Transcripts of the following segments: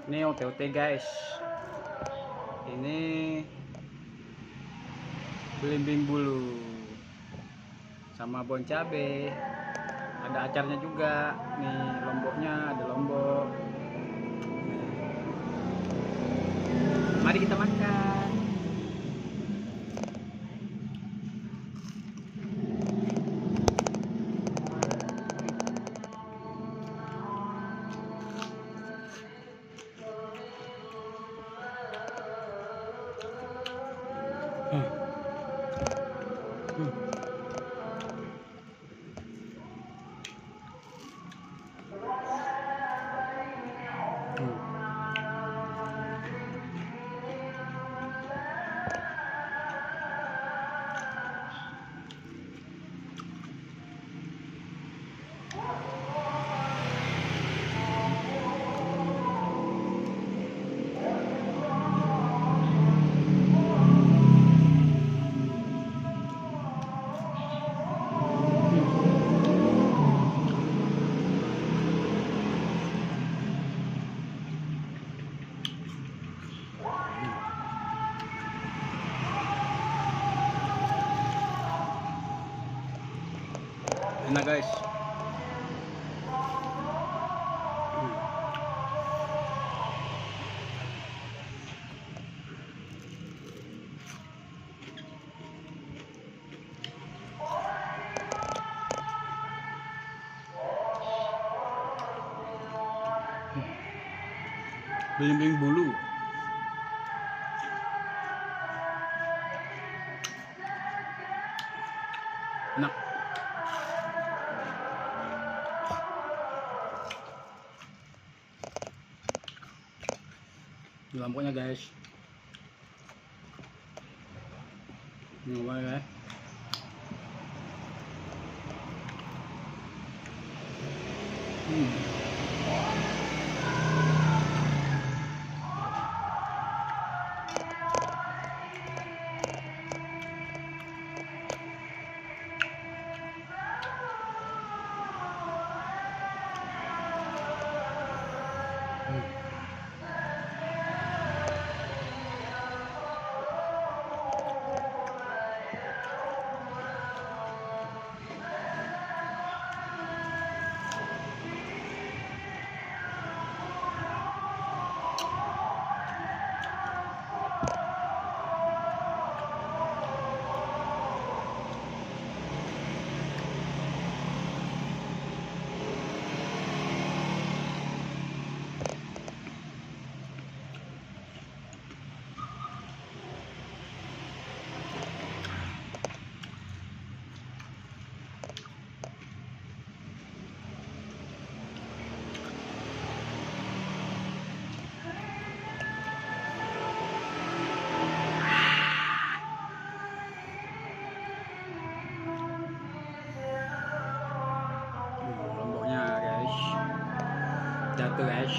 Ini ote-ote guys. Ini belimbing bulu sama bon cabe. Ada acarnya juga. Nih lomboknya, ada lombok. Mari kita makan. Enak guys. Belimbing bulu. Enak. Lomboknya guys. Ini ya. Lomboknya guys. Jatuh guys.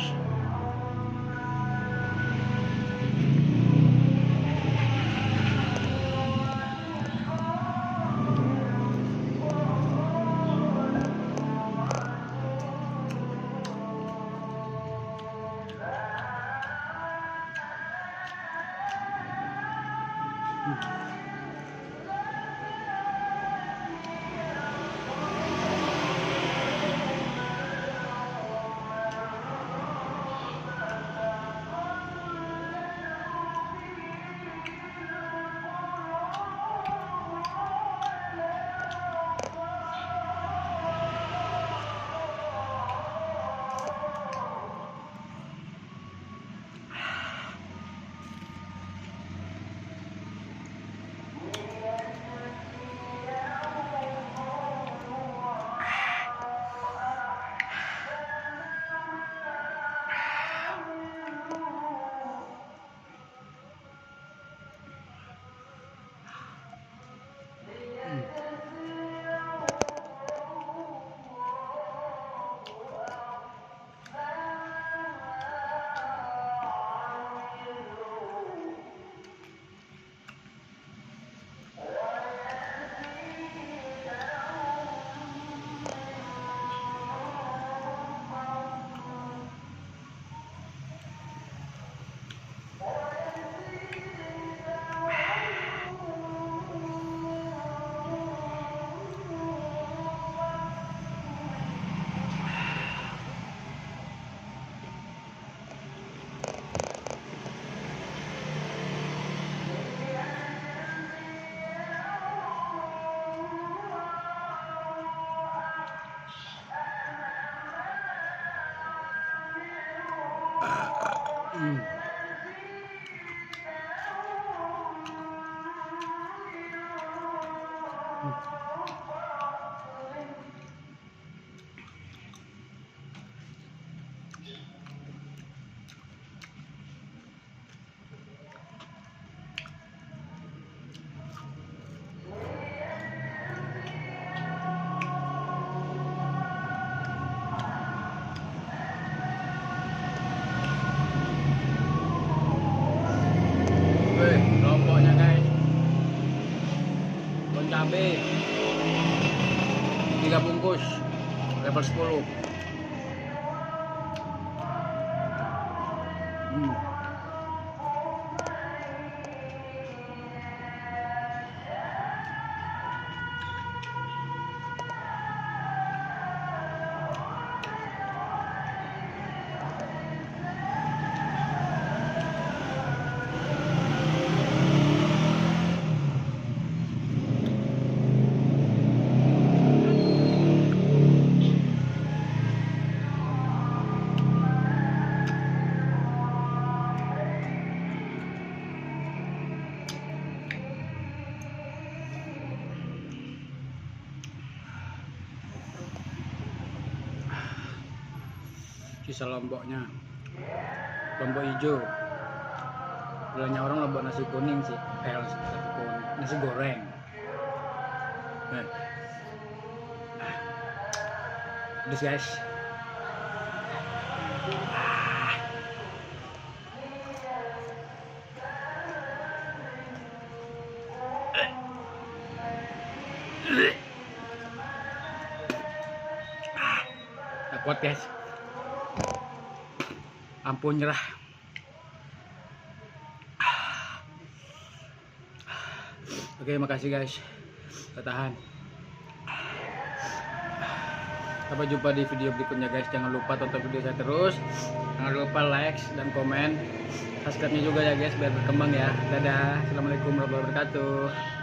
Hmm. Wih, lomboknya guys. Bon cabe 3 bungkus level 10. Sisa lomboknya, lombok hijau. Bilangnya orang lombok nasi kuning sih, nasi goreng. Pedes guys. Tak kuat guys. Ampun nyerah. Oke, makasih guys. Tahan. Sampai jumpa di video berikutnya guys. Jangan lupa tonton video saya terus. Jangan lupa like dan komen. Subscribe-nya juga ya guys biar berkembang ya. Dadah. Assalamualaikum warahmatullahi wabarakatuh.